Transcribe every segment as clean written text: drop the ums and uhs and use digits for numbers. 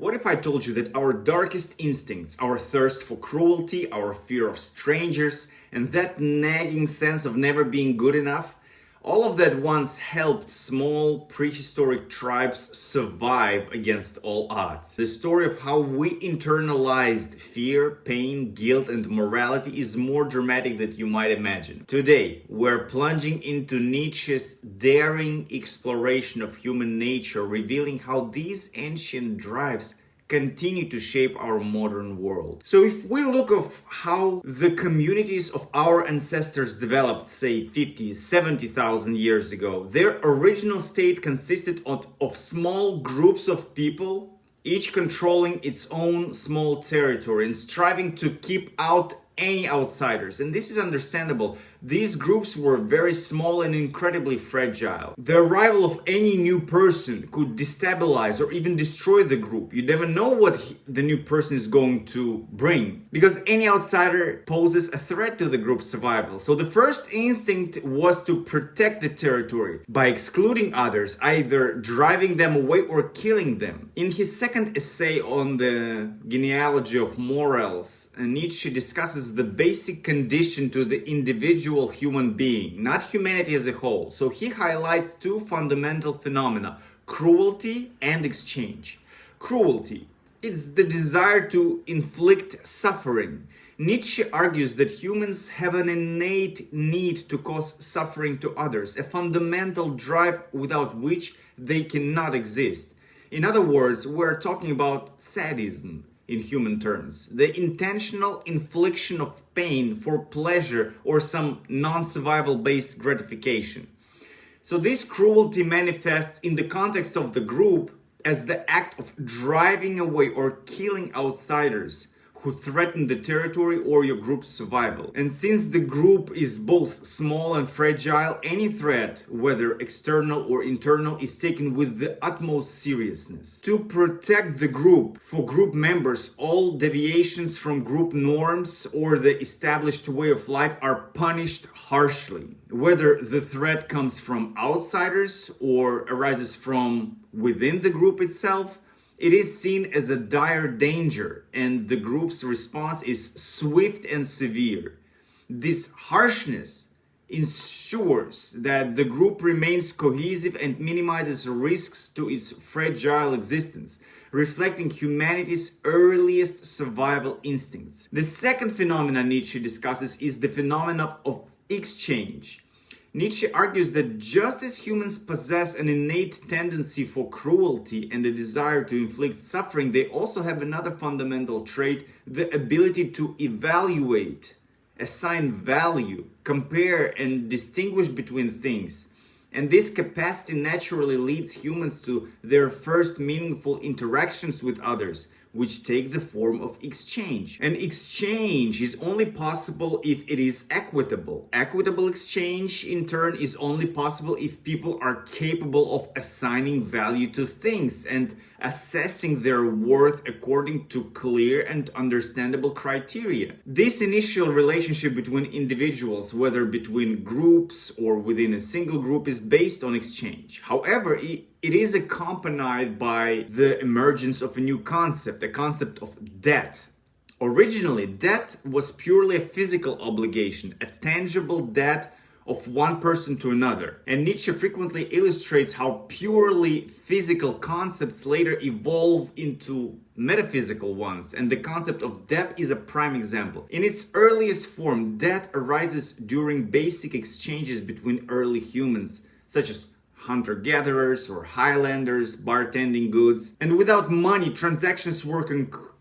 What if I told you that our darkest instincts, our thirst for cruelty, our fear of strangers, and that nagging sense of never being good enough, all of that once helped small prehistoric tribes survive against all odds? The story of how we internalized fear, pain, guilt, and morality is more dramatic than you might imagine. Today, we're plunging into Nietzsche's daring exploration of human nature, revealing how these ancient drives continue to shape our modern world. So if we look of how the communities of our ancestors developed, say 50, 70,000 years ago, their original state consisted of small groups of people, each controlling its own small territory and striving to keep out any outsiders. And this is understandable. These groups were very small and incredibly fragile. The arrival of any new person could destabilize or even destroy the group. You never know what the new person is going to bring, because any outsider poses a threat to the group's survival. So the first instinct was to protect the territory by excluding others, either driving them away or killing them. In his second essay on the genealogy of morals, Nietzsche discusses the basic condition to the individual human being, not humanity as a whole. So he highlights two fundamental phenomena: cruelty and exchange. Cruelty, it's the desire to inflict suffering. Nietzsche argues that humans have an innate need to cause suffering to others, a fundamental drive without which they cannot exist. In other words, we're talking about sadism in human terms, the intentional infliction of pain for pleasure or some non-survival based gratification. So this cruelty manifests in the context of the group as the act of driving away or killing outsiders who threaten the territory or your group's survival. And since the group is both small and fragile, any threat, whether external or internal, is taken with the utmost seriousness. To protect the group, for group members, all deviations from group norms or the established way of life are punished harshly. Whether the threat comes from outsiders or arises from within the group itself, it is seen as a dire danger, and the group's response is swift and severe. This harshness ensures that the group remains cohesive and minimizes risks to its fragile existence, reflecting humanity's earliest survival instincts. The second phenomenon Nietzsche discusses is the phenomenon of exchange. Nietzsche argues that just as humans possess an innate tendency for cruelty and a desire to inflict suffering, they also have another fundamental trait: the ability to evaluate, assign value, compare, and distinguish between things. And this capacity naturally leads humans to their first meaningful interactions with others, which take the form of exchange. And exchange is only possible if it is equitable. Equitable exchange, in turn, is only possible if people are capable of assigning value to things and assessing their worth according to clear and understandable criteria. This initial relationship between individuals, whether between groups or within a single group, is based on exchange. However, it is accompanied by the emergence of a new concept, a concept of debt. Originally, debt was purely a physical obligation, a tangible debt of one person to another. And Nietzsche frequently illustrates how purely physical concepts later evolve into metaphysical ones, and the concept of debt is a prime example. In its earliest form, debt arises during basic exchanges between early humans, such as hunter-gatherers or highlanders bartending goods. And without money, transactions were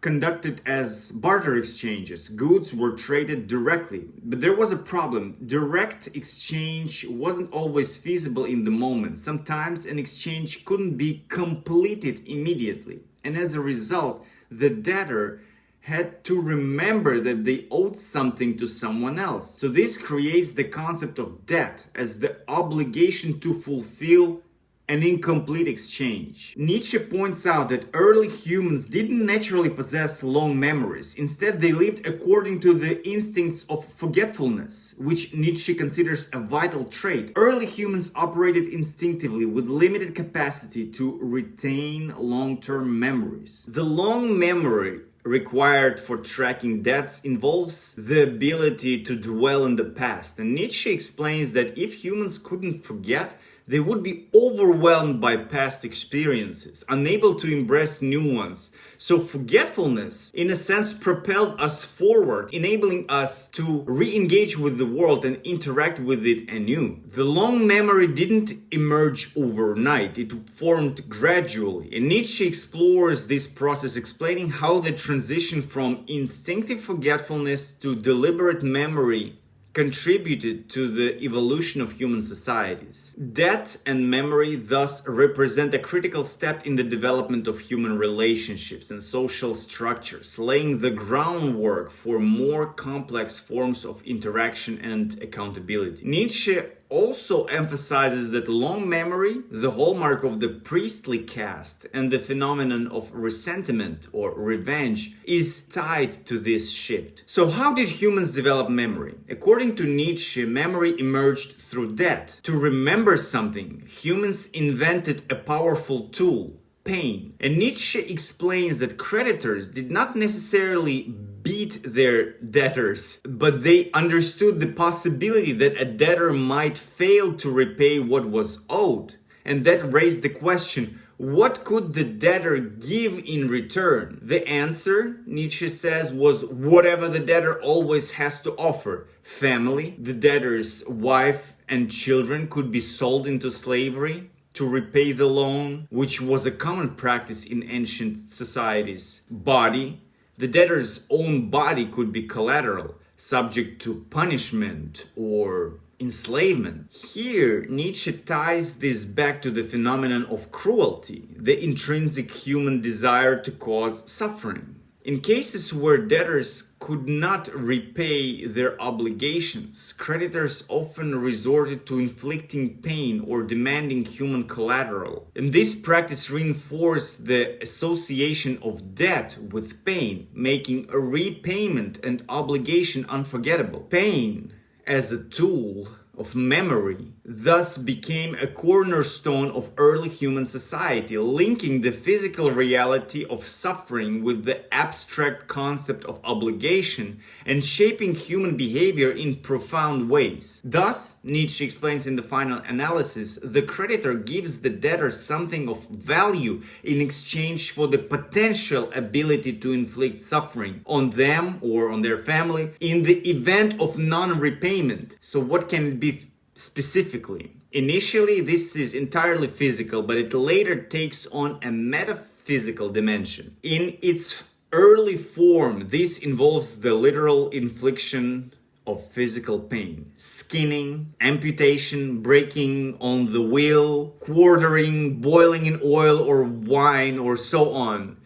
conducted as barter exchanges. Goods were traded directly. But there was a problem. Direct exchange wasn't always feasible in the moment. Sometimes an exchange couldn't be completed immediately. And as a result, the debtor had to remember that they owed something to someone else. So this creates the concept of debt as the obligation to fulfill an incomplete exchange. Nietzsche points out that early humans didn't naturally possess long memories. Instead, they lived according to the instincts of forgetfulness, which Nietzsche considers a vital trait. Early humans operated instinctively with limited capacity to retain long-term memories. The long memory required for tracking deaths involves the ability to dwell in the past. And Nietzsche explains that if humans couldn't forget, they would be overwhelmed by past experiences, unable to embrace new ones. So forgetfulness, in a sense, propelled us forward, enabling us to re-engage with the world and interact with it anew. The long memory didn't emerge overnight, it formed gradually. And Nietzsche explores this process, explaining how the transition from instinctive forgetfulness to deliberate memory contributed to the evolution of human societies. Death and memory thus represent a critical step in the development of human relationships and social structures, laying the groundwork for more complex forms of interaction and accountability. Nietzsche also emphasizes that long memory, the hallmark of the priestly caste, and the phenomenon of resentment or revenge is tied to this shift. So how did humans develop memory? According to Nietzsche, memory emerged through death. To remember something, humans invented a powerful tool: pain. And Nietzsche explains that creditors did not necessarily beat their debtors, but they understood the possibility that a debtor might fail to repay what was owed. And that raised the question, what could the debtor give in return? The answer, Nietzsche says, was whatever the debtor always has to offer. Family, the debtor's wife and children could be sold into slavery to repay the loan, which was a common practice in ancient societies. Body, the debtor's own body could be collateral, subject to punishment or enslavement. Here, Nietzsche ties this back to the phenomenon of cruelty, the intrinsic human desire to cause suffering. In cases where debtors could not repay their obligations, creditors often resorted to inflicting pain or demanding human collateral. And this practice reinforced the association of debt with pain, making a repayment and obligation unforgettable. Pain, as a tool of memory, thus became a cornerstone of early human society, linking the physical reality of suffering with the abstract concept of obligation and shaping human behavior in profound ways. Thus, Nietzsche explains in the final analysis, the creditor gives the debtor something of value in exchange for the potential ability to inflict suffering on them or on their family in the event of non-repayment. So what can it be specifically? Initially, this is entirely physical, but it later takes on a metaphysical dimension. In its early form, this involves the literal infliction of physical pain: skinning, amputation, breaking on the wheel, quartering, boiling in oil or wine, or so on.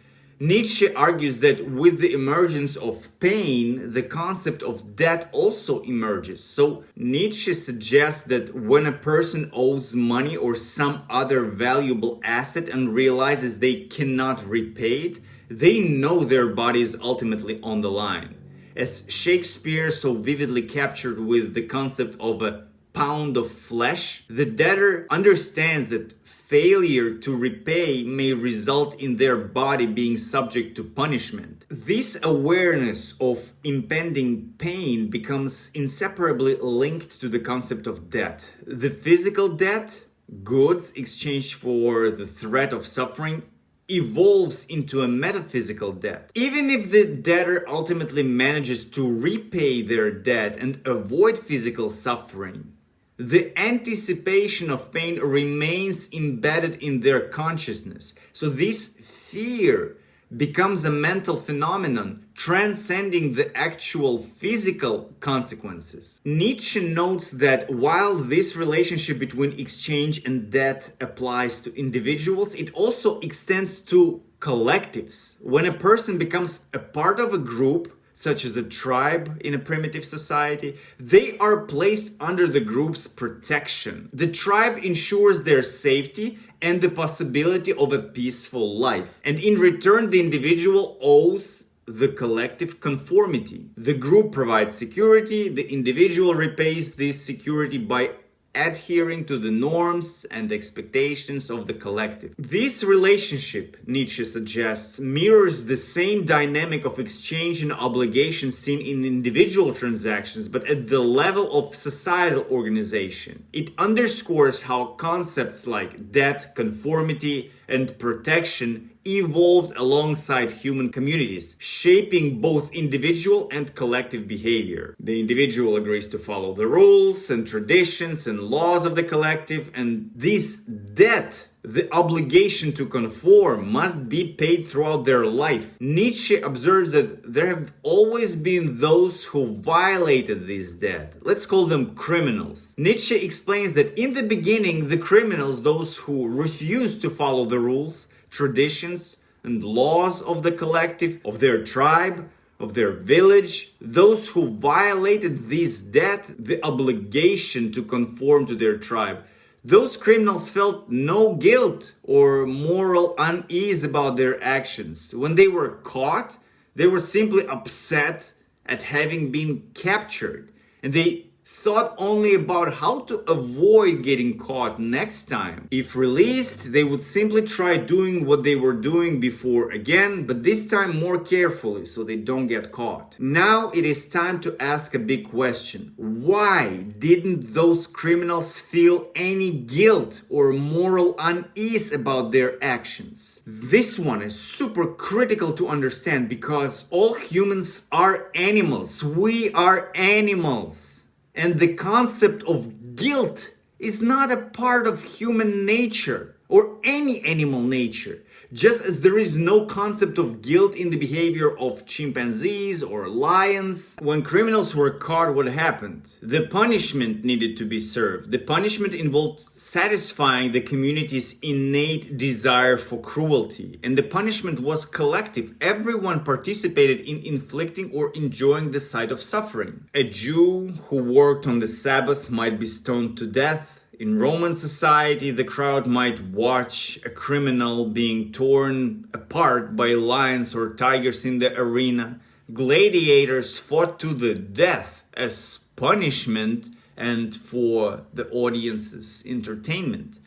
Nietzsche argues that with the emergence of pain, the concept of debt also emerges. So Nietzsche suggests that when a person owes money or some other valuable asset and realizes they cannot repay it, they know their body is ultimately on the line. As Shakespeare so vividly captured with the concept of a pound of flesh, the debtor understands that failure to repay may result in their body being subject to punishment. This awareness of impending pain becomes inseparably linked to the concept of debt. The physical debt, goods exchanged for the threat of suffering, evolves into a metaphysical debt. Even if the debtor ultimately manages to repay their debt and avoid physical suffering, the anticipation of pain remains embedded in their consciousness. So this fear becomes a mental phenomenon transcending the actual physical consequences. Nietzsche notes that while this relationship between exchange and debt applies to individuals, it also extends to collectives. When a person becomes a part of a group, such as a tribe in a primitive society, they are placed under the group's protection. The tribe ensures their safety and the possibility of a peaceful life. And in return, the individual owes the collective conformity. The group provides security, the individual repays this security by adhering to the norms and expectations of the collective. This relationship, Nietzsche suggests, mirrors the same dynamic of exchange and obligation seen in individual transactions, but at the level of societal organization. It underscores how concepts like debt, conformity, and protection evolved alongside human communities, shaping both individual and collective behavior. The individual agrees to follow the rules and traditions and laws of the collective, and this debt, the obligation to conform, must be paid throughout their life. Nietzsche observes that there have always been those who violated this debt. Let's call them criminals. Nietzsche explains that in the beginning, the criminals, those who refused to follow the rules, traditions, and laws of the collective, of their tribe, of their village, those who violated this debt, the obligation to conform to their tribe, those criminals felt no guilt or moral unease about their actions. When they were caught, they were simply upset at having been captured, and they thought only about how to avoid getting caught next time. If released, they would simply try doing what they were doing before again, but this time more carefully so they don't get caught. Now it is time to ask a big question. Why didn't those criminals feel any guilt or moral unease about their actions? This one is super critical to understand because all humans are animals. We are animals. And the concept of guilt is not a part of human nature or any animal nature. Just as there is no concept of guilt in the behavior of chimpanzees or lions. When criminals were caught, what happened? The punishment needed to be served. The punishment involved satisfying the community's innate desire for cruelty. And the punishment was collective. Everyone participated in inflicting or enjoying the sight of suffering. A Jew who worked on the Sabbath might be stoned to death. In Roman society, the crowd might watch a criminal being torn apart by lions or tigers in the arena. Gladiators fought to the death as punishment and for the audience's entertainment.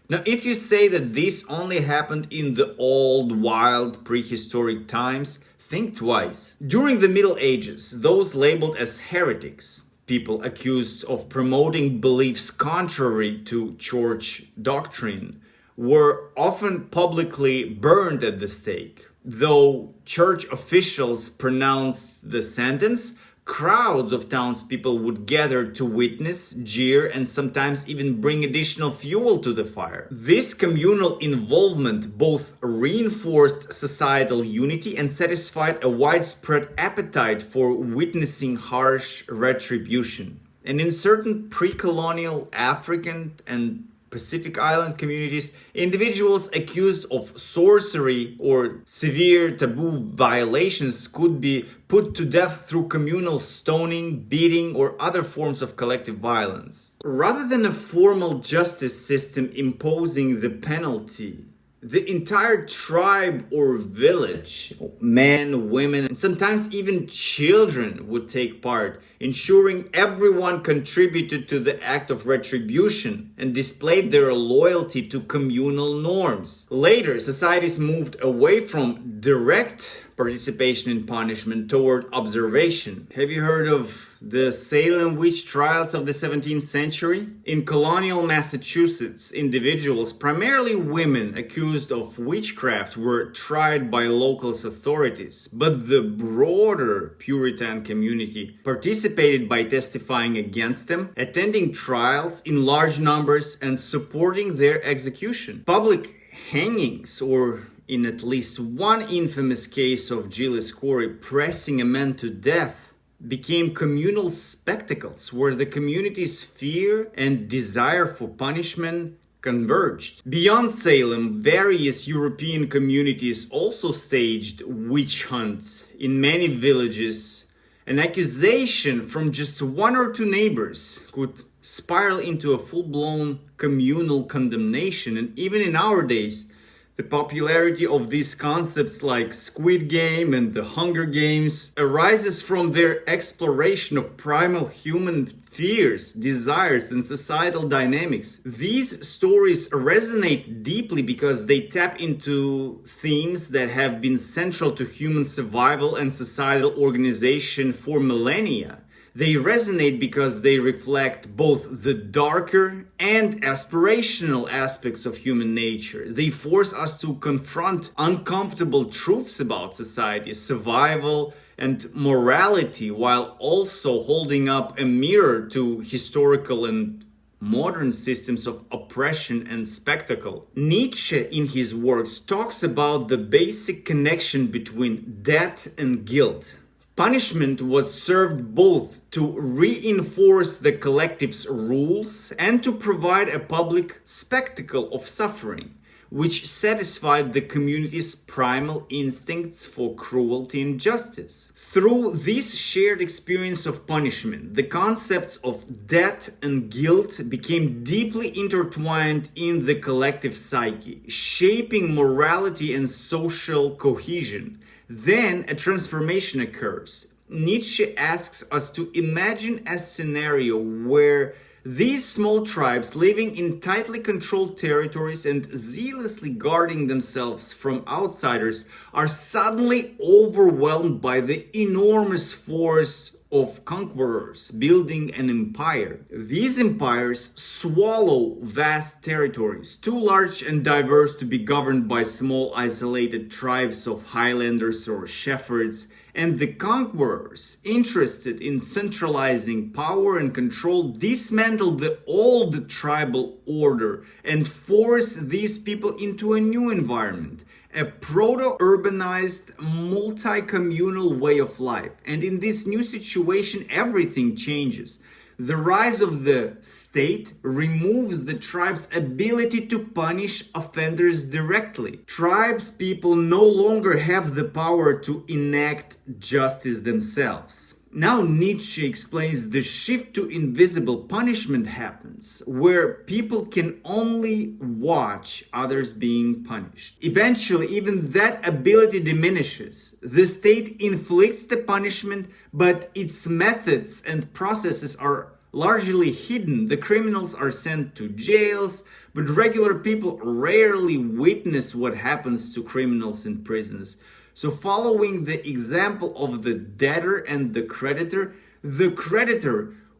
Now, if you say that this only happened in the old, wild, prehistoric times, think twice. During the Middle Ages, those labeled as heretics, people accused of promoting beliefs contrary to church doctrine, were often publicly burned at the stake. Though church officials pronounced the sentence, crowds of townspeople would gather to witness, jeer, and sometimes even bring additional fuel to the fire. This communal involvement both reinforced societal unity and satisfied a widespread appetite for witnessing harsh retribution. And in certain pre-colonial African and Pacific Island communities, individuals accused of sorcery or severe taboo violations could be put to death through communal stoning, beating, or other forms of collective violence. Rather than a formal justice system imposing the penalty, the entire tribe or village, men, women, and sometimes even children would take part, ensuring everyone contributed to the act of retribution and displayed their loyalty to communal norms. Later, societies moved away from direct participation in punishment toward observation. Have you heard of the Salem witch trials of the 17th century? In colonial Massachusetts, individuals, primarily women accused of witchcraft, were tried by local authorities, but the broader Puritan community participated by testifying against them, attending trials in large numbers, and supporting their execution. Public hangings, or in at least one infamous case of Gilles Corey pressing a man to death, became communal spectacles where the community's fear and desire for punishment converged. Beyond Salem, various European communities also staged witch hunts in many villages An accusation from just one or two neighbors could spiral into a full-blown communal condemnation. And even in our days, the popularity of these concepts like Squid Game and the Hunger Games arises from their exploration of primal human fears, desires, and societal dynamics. These stories resonate deeply because they tap into themes that have been central to human survival and societal organization for millennia. They resonate because they reflect both the darker and aspirational aspects of human nature. They force us to confront uncomfortable truths about society, survival, and morality, while also holding up a mirror to historical and modern systems of oppression and spectacle. Nietzsche, in his works, talks about the basic connection between death and guilt. Punishment was served both to reinforce the collective's rules and to provide a public spectacle of suffering, which satisfied the community's primal instincts for cruelty and justice. Through this shared experience of punishment, the concepts of death and guilt became deeply intertwined in the collective psyche, shaping morality and social cohesion. Then a transformation occurs. Nietzsche asks us to imagine a scenario where these small tribes living in tightly controlled territories and zealously guarding themselves from outsiders are suddenly overwhelmed by the enormous force of conquerors building an empire. These empires swallow vast territories, too large and diverse to be governed by small isolated tribes of highlanders or shepherds, and the conquerors, interested in centralizing power and control, dismantle the old tribal order and force these people into a new environment, a proto-urbanized, multi-communal way of life. And in this new situation, everything changes. The rise of the state removes the tribe's ability to punish offenders directly. Tribes people no longer have the power to enact justice themselves. Now Nietzsche explains the shift to invisible punishment happens, where people can only watch others being punished. Eventually, even that ability diminishes. The state inflicts the punishment, but its methods and processes are largely hidden. The criminals are sent to jails, but regular people rarely witness what happens to criminals in prisons. So following the example of the debtor and the creditor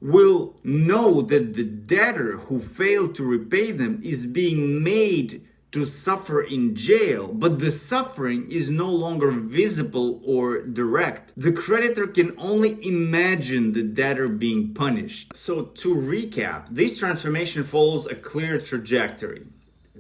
will know that the debtor who failed to repay them is being made to suffer in jail, but the suffering is no longer visible or direct. The creditor can only imagine the debtor being punished. So to recap, this transformation follows a clear trajectory.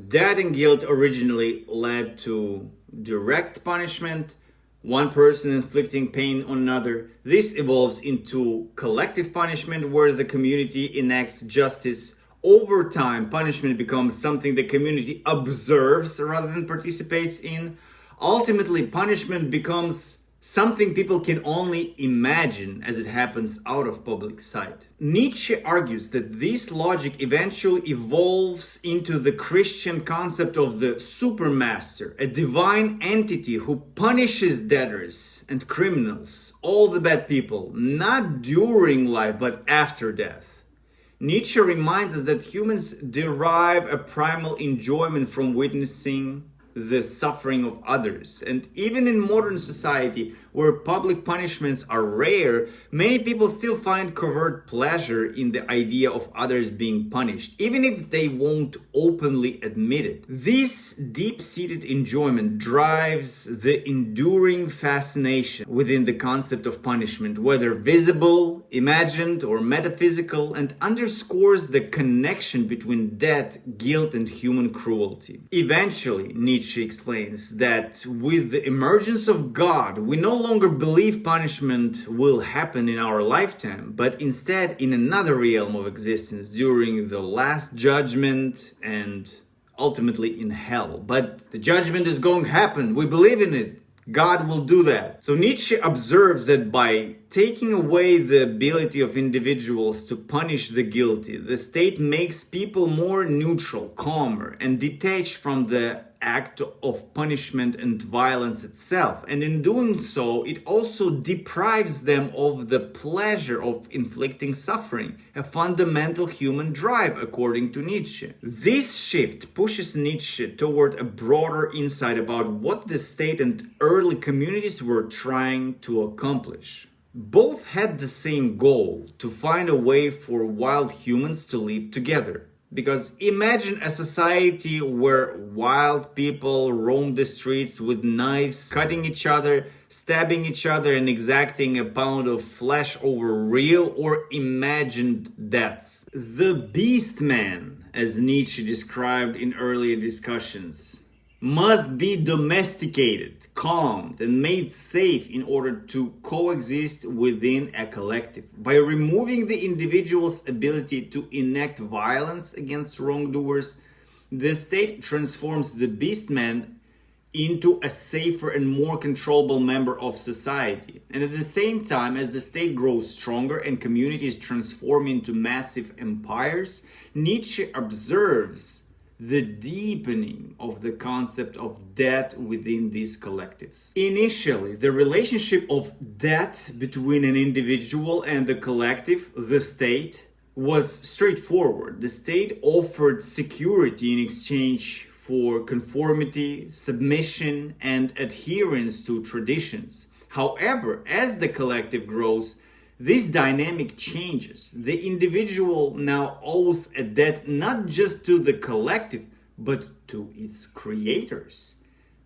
Debt and guilt originally led to direct punishment, one person inflicting pain on another. This evolves into collective punishment where the community enacts justice. Over time, punishment becomes something the community observes rather than participates in. Ultimately, punishment becomes something people can only imagine as it happens out of public sight. Nietzsche argues that this logic eventually evolves into the Christian concept of the supermaster, a divine entity who punishes debtors and criminals, all the bad people, not during life but after death. Nietzsche reminds us that humans derive a primal enjoyment from witnessing the suffering of others. And even in modern society, where public punishments are rare, many people still find covert pleasure in the idea of others being punished, even if they won't openly admit it. This deep-seated enjoyment drives the enduring fascination within the concept of punishment, whether visible, imagined, or metaphysical, and underscores the connection between death, guilt, and human cruelty. Eventually, Nietzsche explains that with the emergence of God, we no longer believe punishment will happen in our lifetime, but instead in another realm of existence during the last judgment and ultimately in hell. But the judgment is going to happen. We believe in it. God will do that. So Nietzsche observes that by taking away the ability of individuals to punish the guilty, the state makes people more neutral, calmer, and detached from the act of punishment and violence itself. And in doing so, it also deprives them of the pleasure of inflicting suffering, a fundamental human drive, according to Nietzsche. This shift pushes Nietzsche toward a broader insight about what the state and early communities were trying to accomplish. Both had the same goal: to find a way for wild humans to live together. Because imagine a society where wild people roam the streets with knives, cutting each other, stabbing each other, and exacting a pound of flesh over real or imagined deaths. The beast man, as Nietzsche described in earlier discussions, must be domesticated, calmed, and made safe in order to coexist within a collective. By removing the individual's ability to enact violence against wrongdoers, the state transforms the beastman into a safer and more controllable member of society. And at the same time, as the state grows stronger and communities transform into massive empires, Nietzsche observes the deepening of the concept of debt within these collectives. Initially, the relationship of debt between an individual and the collective, the state, was straightforward. The state offered security in exchange for conformity, submission, and adherence to traditions. However, as the collective grows, this dynamic changes. The individual now owes a debt not just to the collective, but to its creators,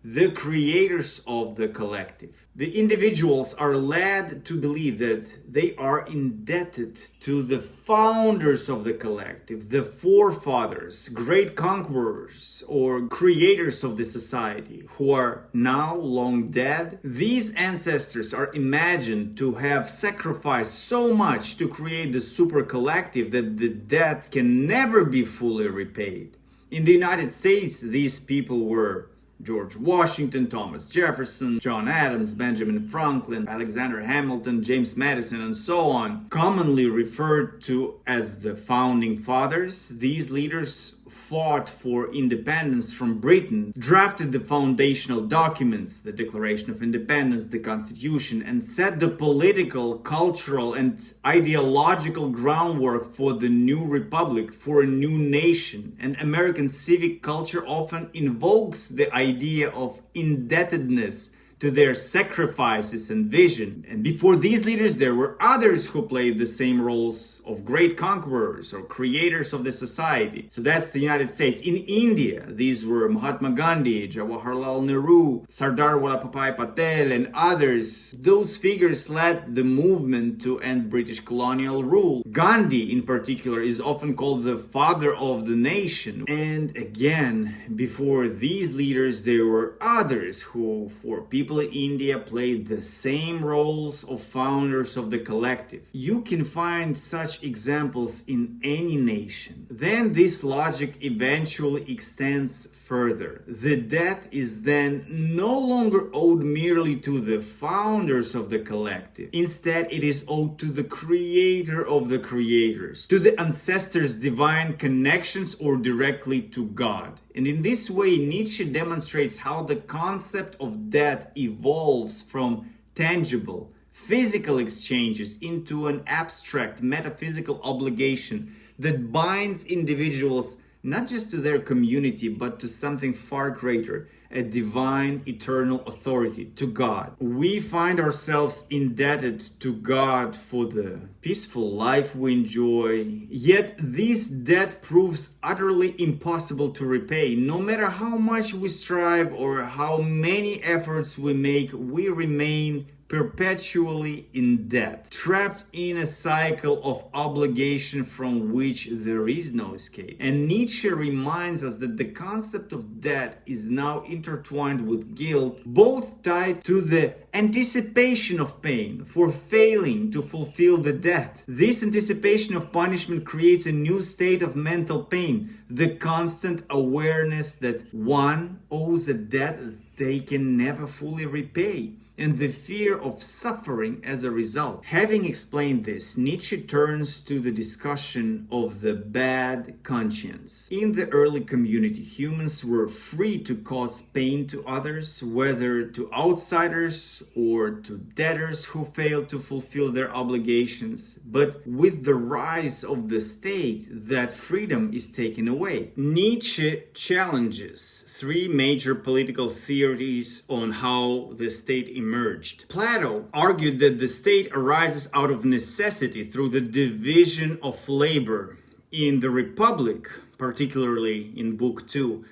the creators of the collective. The individuals are led to believe that they are indebted to the founders of the collective, the forefathers, great conquerors, or creators of the society, who are now long dead. These ancestors are imagined to have sacrificed so much to create the super collective that the debt can never be fully repaid. In the United States, these people were George Washington, Thomas Jefferson, John Adams, Benjamin Franklin, Alexander Hamilton, James Madison, and so on. Commonly referred to as the Founding Fathers, these leaders fought for independence from Britain, drafted the foundational documents, the Declaration of Independence, the Constitution, and set the political, cultural, and ideological groundwork for the new republic, for a new nation. And American civic culture often invokes the idea of indebtedness to their sacrifices and vision. And before these leaders, there were others who played the same roles of great conquerors or creators of the society. So that's the United States. In India, these were Mahatma Gandhi, Jawaharlal Nehru, Sardar Vallabhbhai Patel, and others. Those figures led the movement to end British colonial rule. Gandhi, in particular, is often called the father of the nation. And again, before these leaders, there were others who, for people in India, played the same roles of founders of the collective. You can find such examples in any nation. Then this logic eventually extends further. The debt is then no longer owed merely to the founders of the collective. Instead, it is owed to the creator of the creators, to the ancestors' divine connections, or directly to God. And in this way, Nietzsche demonstrates how the concept of debt evolves from tangible, physical exchanges into an abstract, metaphysical obligation that binds individuals not just to their community, but to something far greater, a divine, eternal authority, to God. We find ourselves indebted to God for the peaceful life we enjoy, yet this debt proves utterly impossible to repay. No matter how much we strive or how many efforts we make, we remain perpetually in debt, trapped in a cycle of obligation from which there is no escape. And Nietzsche reminds us that the concept of debt is now intertwined with guilt, both tied to the anticipation of pain for failing to fulfill the debt. This anticipation of punishment creates a new state of mental pain, the constant awareness that one owes a debt they can never fully repay, and the fear of suffering as a result. Having explained this, Nietzsche turns to the discussion of the bad conscience. In the early community, humans were free to cause pain to others, whether to outsiders or to debtors who failed to fulfill their obligations. But with the rise of the state, that freedom is taken away. Nietzsche challenges three major political theories on how the state emerged. Plato argued that the state arises out of necessity through the division of labor. In the Republic, particularly in Book 2,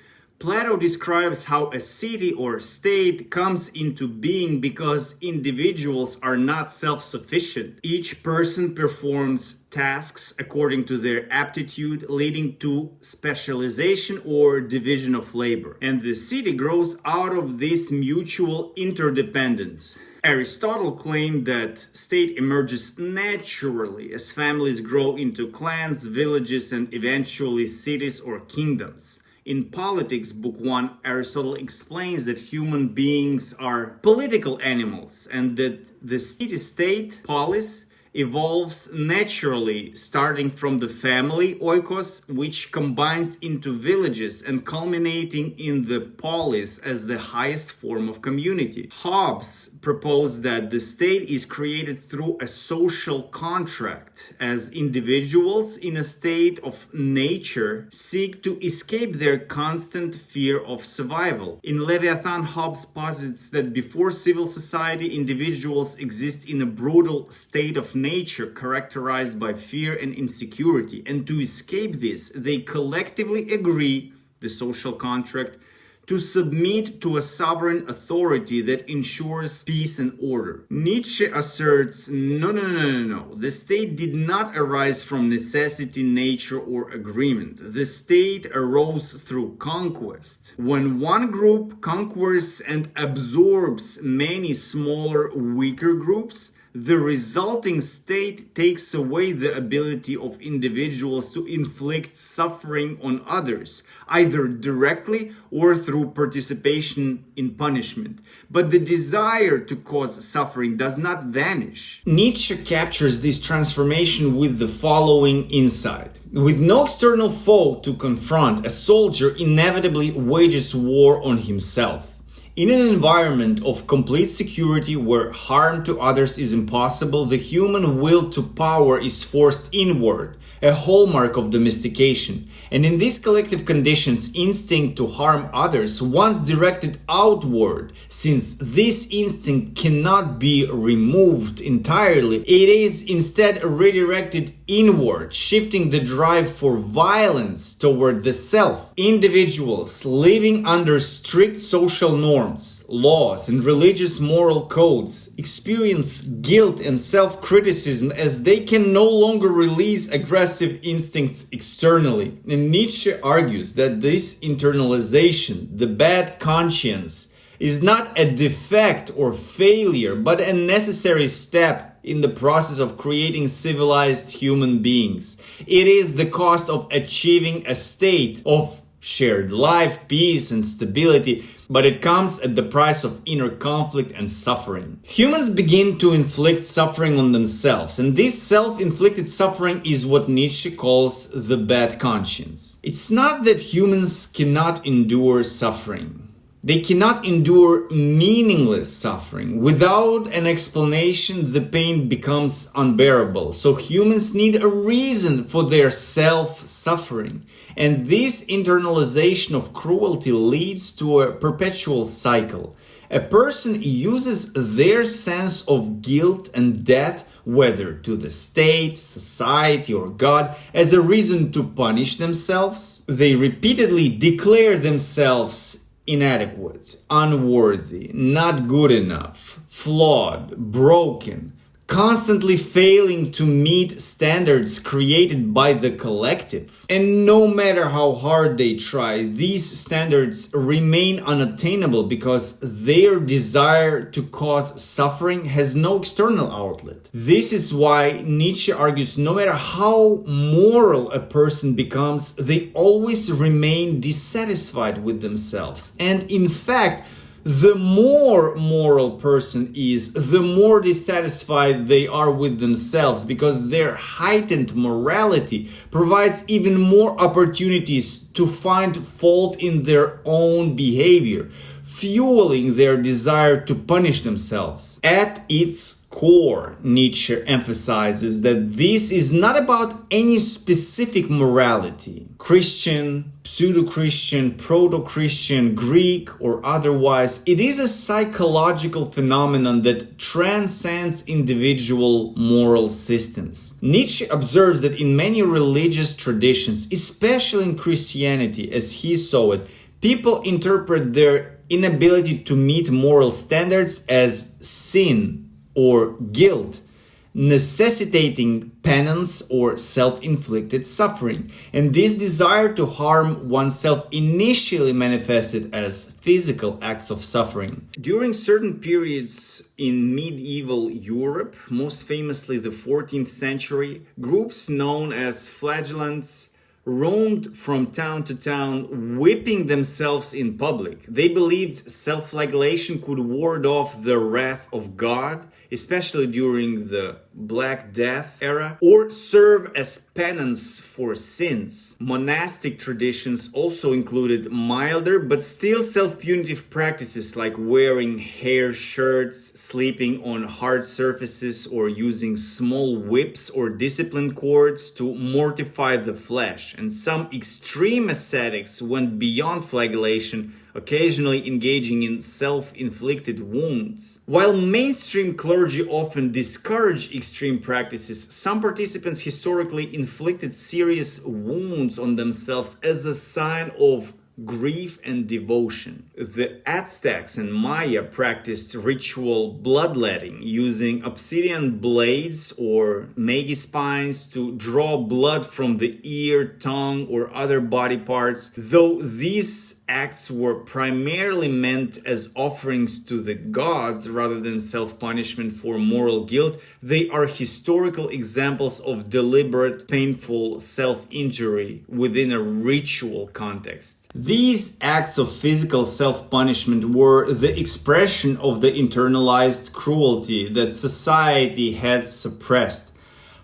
Plato describes how a city or state comes into being because individuals are not self-sufficient. Each person performs tasks according to their aptitude, leading to specialization or division of labor. And the city grows out of this mutual interdependence. Aristotle claimed that state emerges naturally as families grow into clans, villages, and eventually cities or kingdoms. In Politics, Book 1, Aristotle explains that human beings are political animals and that the city-state, polis, evolves naturally, starting from the family, oikos, which combines into villages and culminating in the polis as the highest form of community. Hobbes proposed that the state is created through a social contract, as individuals in a state of nature seek to escape their constant fear of survival. In Leviathan, Hobbes posits that before civil society, individuals exist in a brutal state of nature characterized by fear and insecurity, and to escape this, they collectively agree, the social contract, to submit to a sovereign authority that ensures peace and order. Nietzsche asserts, no. The state did not arise from necessity, nature, or agreement. The state arose through conquest. When one group conquers and absorbs many smaller, weaker groups, the resulting state takes away the ability of individuals to inflict suffering on others, either directly or through participation in punishment. But the desire to cause suffering does not vanish. Nietzsche captures this transformation with the following insight. With no external foe to confront, a soldier inevitably wages war on himself. In an environment of complete security where harm to others is impossible, the human will to power is forced inward, a hallmark of domestication. And in these collective conditions, instinct to harm others once directed outward, since this instinct cannot be removed entirely, it is instead redirected inward, shifting the drive for violence toward the self. Individuals living under strict social norms, laws, and religious moral codes experience guilt and self-criticism as they can no longer release aggressive instincts externally. And Nietzsche argues that this internalization, the bad conscience, is not a defect or failure, but a necessary step in the process of creating civilized human beings. It is the cost of achieving a state of shared life, peace, and stability, but it comes at the price of inner conflict and suffering. Humans begin to inflict suffering on themselves, and this self-inflicted suffering is what Nietzsche calls the bad conscience. It's not that humans cannot endure suffering. They cannot endure meaningless suffering. Without an explanation, the pain becomes unbearable. So humans need a reason for their self-suffering. And this internalization of cruelty leads to a perpetual cycle. A person uses their sense of guilt and debt, whether to the state, society, or God, as a reason to punish themselves. They repeatedly declare themselves inadequate, unworthy, not good enough, flawed, broken, constantly failing to meet standards created by the collective. And no matter how hard they try, these standards remain unattainable because their desire to cause suffering has no external outlet. This is why Nietzsche argues no matter how moral a person becomes, they always remain dissatisfied with themselves. And in fact, The more moral person is, the more dissatisfied they are with themselves, because their heightened morality provides even more opportunities to find fault in their own behavior, fueling their desire to punish themselves. At its core, Nietzsche emphasizes that this is not about any specific morality, Christian, pseudo-Christian, proto-Christian, Greek, or otherwise. It is a psychological phenomenon that transcends individual moral systems. Nietzsche observes that in many religious traditions, especially in Christianity as he saw it, people interpret their inability to meet moral standards as sin or guilt, necessitating penance or self-inflicted suffering. And this desire to harm oneself initially manifested as physical acts of suffering. During certain periods in medieval Europe, most famously the 14th century, groups known as flagellants roamed from town to town, whipping themselves in public. They believed self-flagellation could ward off the wrath of God, especially during the Black Death era, or serve as penance for sins. Monastic traditions also included milder but still self-punitive practices like wearing hair shirts, sleeping on hard surfaces, or using small whips or discipline cords to mortify the flesh. And some extreme ascetics went beyond flagellation, occasionally engaging in self-inflicted wounds. While mainstream clergy often discourage extreme practices, some participants historically inflicted serious wounds on themselves as a sign of grief and devotion. The Aztecs and Maya practiced ritual bloodletting, using obsidian blades or magi spines to draw blood from the ear, tongue, or other body parts. Though these acts were primarily meant as offerings to the gods rather than self-punishment for moral guilt, they are historical examples of deliberate, painful self-injury within a ritual context. These acts of physical self-punishment were the expression of the internalized cruelty that society had suppressed.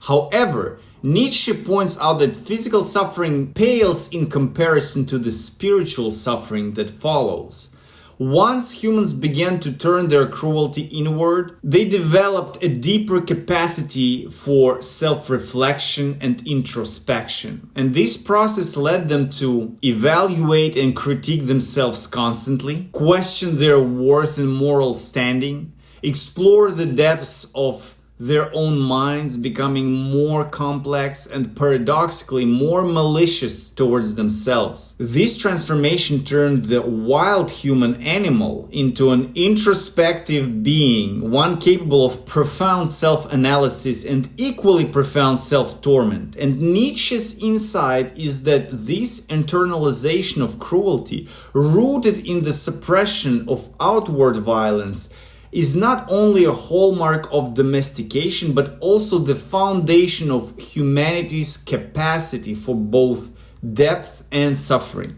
However, Nietzsche points out that physical suffering pales in comparison to the spiritual suffering that follows. Once humans began to turn their cruelty inward, they developed a deeper capacity for self-reflection and introspection. And this process led them to evaluate and critique themselves constantly, question their worth and moral standing, explore the depths of their own minds, becoming more complex and paradoxically more malicious towards themselves. This transformation turned the wild human animal into an introspective being, one capable of profound self-analysis and equally profound self-torment. And Nietzsche's insight is that this internalization of cruelty, rooted in the suppression of outward violence, is not only a hallmark of domestication, but also the foundation of humanity's capacity for both depth and suffering.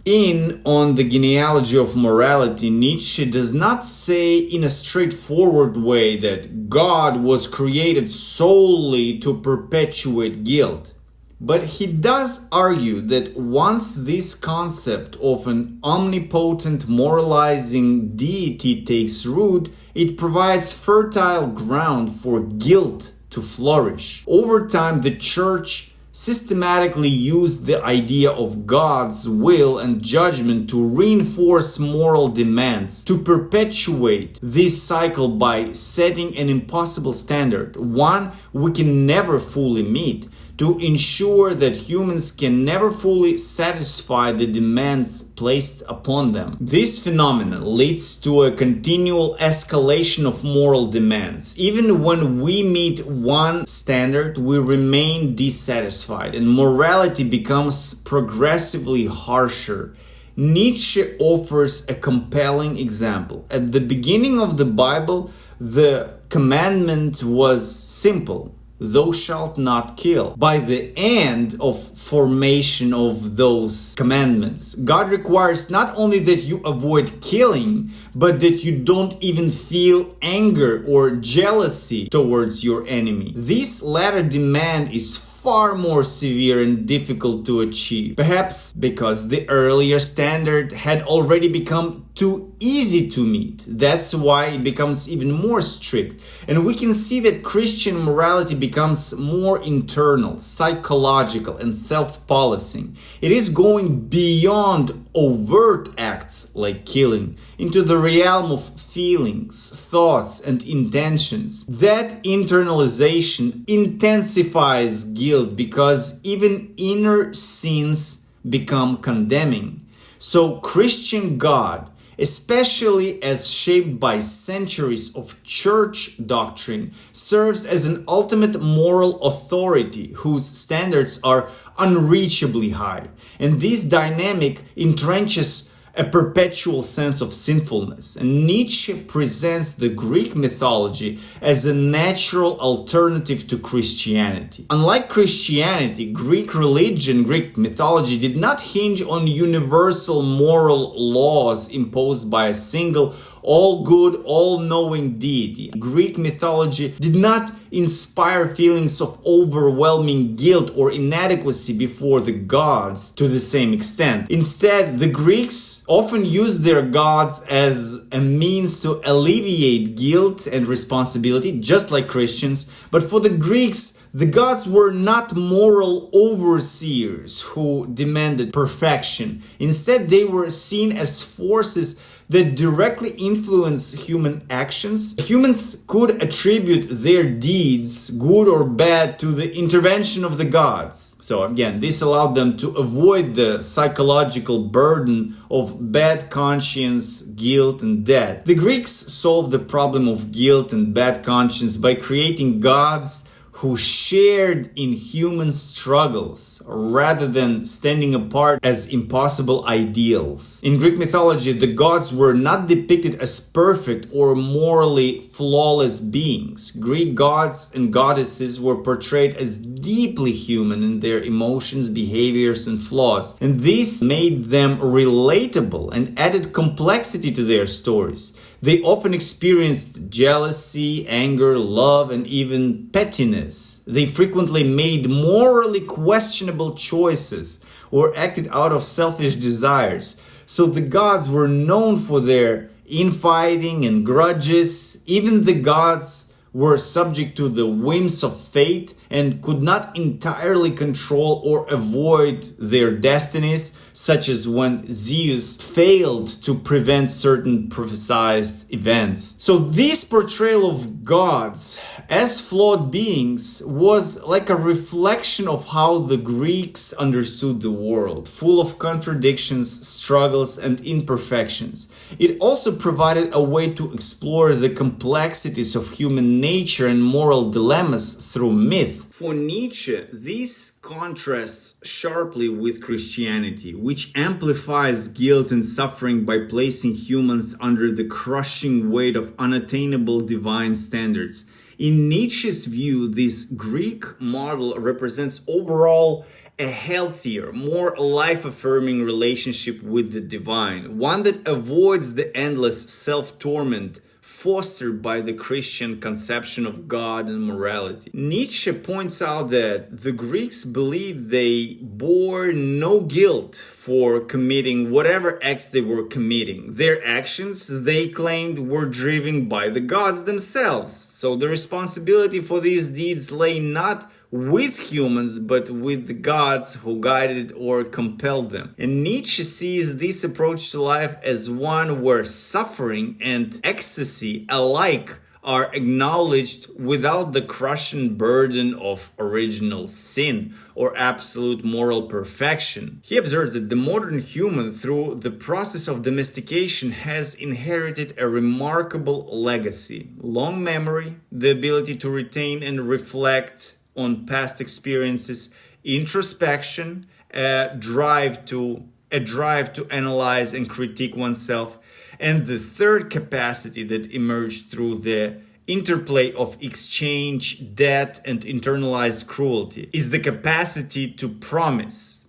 On the genealogy of morality, Nietzsche does not say in a straightforward way that God was created solely to perpetuate guilt. But he does argue that once this concept of an omnipotent moralizing deity takes root, it provides fertile ground for guilt to flourish. Over time, the church systematically used the idea of God's will and judgment to reinforce moral demands, to perpetuate this cycle by setting an impossible standard, one we can never fully meet, to ensure that humans can never fully satisfy the demands placed upon them. This phenomenon leads to a continual escalation of moral demands. Even when we meet one standard, we remain dissatisfied, and morality becomes progressively harsher. Nietzsche offers a compelling example. At the beginning of the Bible, the commandment was simple: thou shalt not kill. By the end of formation of those commandments, God requires not only that you avoid killing, but that you don't even feel anger or jealousy towards your enemy. This latter demand is far more severe and difficult to achieve. Perhaps because the earlier standard had already become too easy to meet. That's why it becomes even more strict. And we can see that Christian morality becomes more internal, psychological, and self-policing. It is going beyond overt acts like killing into the realm of feelings, thoughts, and intentions. That internalization intensifies guilt because even inner sins become condemning. So Christian God, especially as shaped by centuries of church doctrine, serves as an ultimate moral authority whose standards are unreachably high. And this dynamic entrenches a perpetual sense of sinfulness. And Nietzsche presents the Greek mythology as a natural alternative to Christianity. Unlike Christianity, Greek religion, Greek mythology did not hinge on universal moral laws imposed by a single all-good, all-knowing deity. Greek mythology did not inspire feelings of overwhelming guilt or inadequacy before the gods to the same extent. Instead, the Greeks often used their gods as a means to alleviate guilt and responsibility, just like Christians. But for the Greeks, the gods were not moral overseers who demanded perfection. Instead, they were seen as forces that directly influence human actions. Humans could attribute their deeds, good or bad, to the intervention of the gods. So again, this allowed them to avoid the psychological burden of bad conscience, guilt, and death. The Greeks solved the problem of guilt and bad conscience by creating gods who shared in human struggles rather than standing apart as impossible ideals. In Greek mythology, the gods were not depicted as perfect or morally flawless beings. Greek gods and goddesses were portrayed as deeply human in their emotions, behaviors, and flaws. And this made them relatable and added complexity to their stories. They often experienced jealousy, anger, love, and even pettiness. They frequently made morally questionable choices or acted out of selfish desires. So the gods were known for their infighting and grudges. Even the gods were subject to the whims of fate and could not entirely control or avoid their destinies, such as when Zeus failed to prevent certain prophesied events. So this portrayal of gods as flawed beings was like a reflection of how the Greeks understood the world, full of contradictions, struggles, and imperfections. It also provided a way to explore the complexities of human nature and moral dilemmas through myth. For Nietzsche, this contrasts sharply with Christianity, which amplifies guilt and suffering by placing humans under the crushing weight of unattainable divine standards. In Nietzsche's view, this Greek model represents overall a healthier, more life-affirming relationship with the divine, one that avoids the endless self-torment fostered by the Christian conception of God and morality. Nietzsche points out that the Greeks believed they bore no guilt for committing whatever acts they were committing. Their actions, they claimed, were driven by the gods themselves. So the responsibility for these deeds lay not with humans, but with the gods who guided or compelled them. And Nietzsche sees this approach to life as one where suffering and ecstasy alike are acknowledged without the crushing burden of original sin or absolute moral perfection. He observes that the modern human, through the process of domestication, has inherited a remarkable legacy: long memory, the ability to retain and reflect on past experiences, introspection, a drive to analyze and critique oneself, and the third capacity that emerged through the interplay of exchange, debt, and internalized cruelty is the capacity to promise,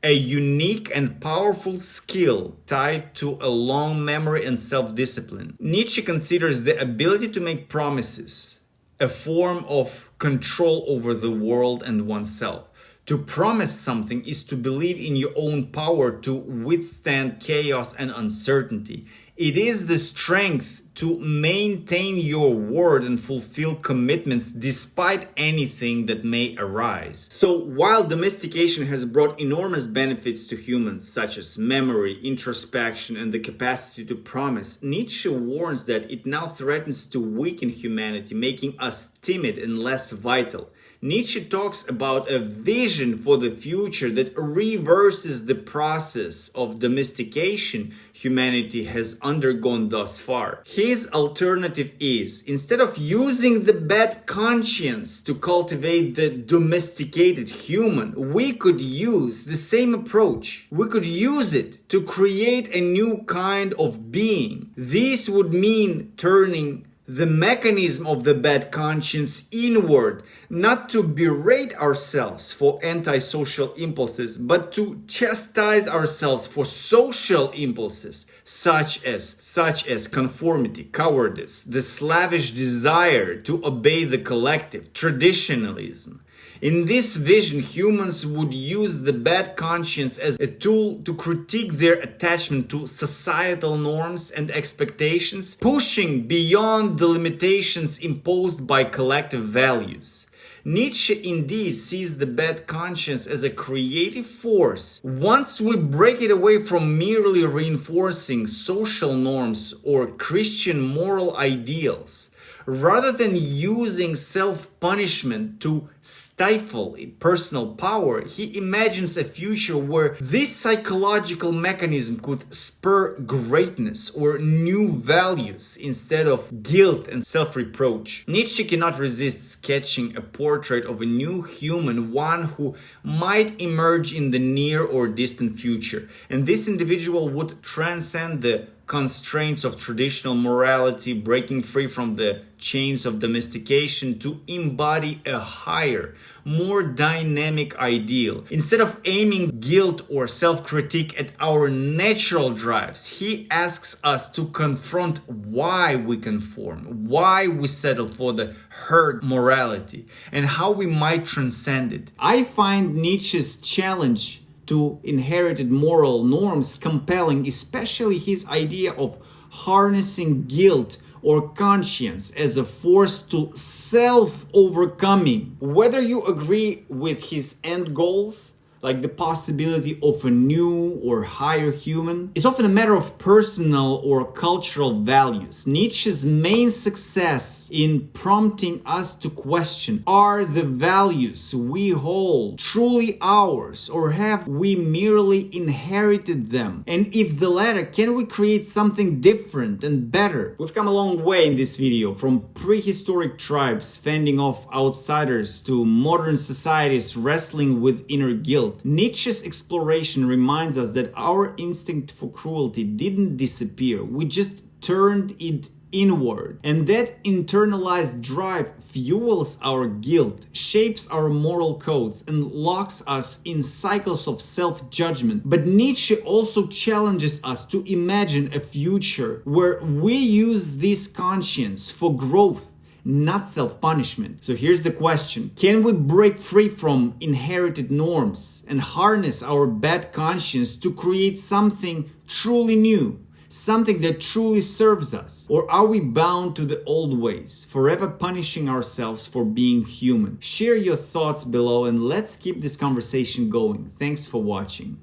a unique and powerful skill tied to a long memory and self-discipline. Nietzsche considers the ability to make promises a form of control over the world and oneself. To promise something is to believe in your own power to withstand chaos and uncertainty. It is the strength to maintain your word and fulfill commitments despite anything that may arise. So while domestication has brought enormous benefits to humans, such as memory, introspection, and the capacity to promise, Nietzsche warns that it now threatens to weaken humanity, making us timid and less vital. Nietzsche talks about a vision for the future that reverses the process of domestication humanity has undergone thus far. His alternative is, instead of using the bad conscience to cultivate the domesticated human, we could use the same approach. We could use it to create a new kind of being. This would mean turning the mechanism of the bad conscience inward, not to berate ourselves for antisocial impulses, but to chastise ourselves for social impulses, such as conformity, cowardice, the slavish desire to obey the collective, traditionalism. In this vision, humans would use the bad conscience as a tool to critique their attachment to societal norms and expectations, pushing beyond the limitations imposed by collective values. Nietzsche indeed sees the bad conscience as a creative force. Once we break it away from merely reinforcing social norms or Christian moral ideals, rather than using self-punishment to stifle personal power, he imagines a future where this psychological mechanism could spur greatness or new values instead of guilt and self-reproach. Nietzsche cannot resist sketching a portrait of a new human, one who might emerge in the near or distant future. And this individual would transcend the constraints of traditional morality, breaking free from the chains of domestication to embody a higher, more dynamic ideal. Instead of aiming guilt or self-critique at our natural drives, he asks us to confront why we conform, why we settle for the herd morality, and how we might transcend it. I find Nietzsche's challenge to inherited moral norms compelling, especially his idea of harnessing guilt or conscience as a force to self-overcoming. Whether you agree with his end goals, like the possibility of a new or higher human, is often a matter of personal or cultural values. Nietzsche's main success in prompting us to question, are the values we hold truly ours, or have we merely inherited them? And if the latter, can we create something different and better? We've come a long way in this video, from prehistoric tribes fending off outsiders to modern societies wrestling with inner guilt. Nietzsche's exploration reminds us that our instinct for cruelty didn't disappear, we just turned it inward. And that internalized drive fuels our guilt, shapes our moral codes, and locks us in cycles of self-judgment. But Nietzsche also challenges us to imagine a future where we use this conscience for growth, not self-punishment. So here's the question. Can we break free from inherited norms and harness our bad conscience to create something truly new? Something that truly serves us? Or are we bound to the old ways, forever punishing ourselves for being human? Share your thoughts below and let's keep this conversation going. Thanks for watching.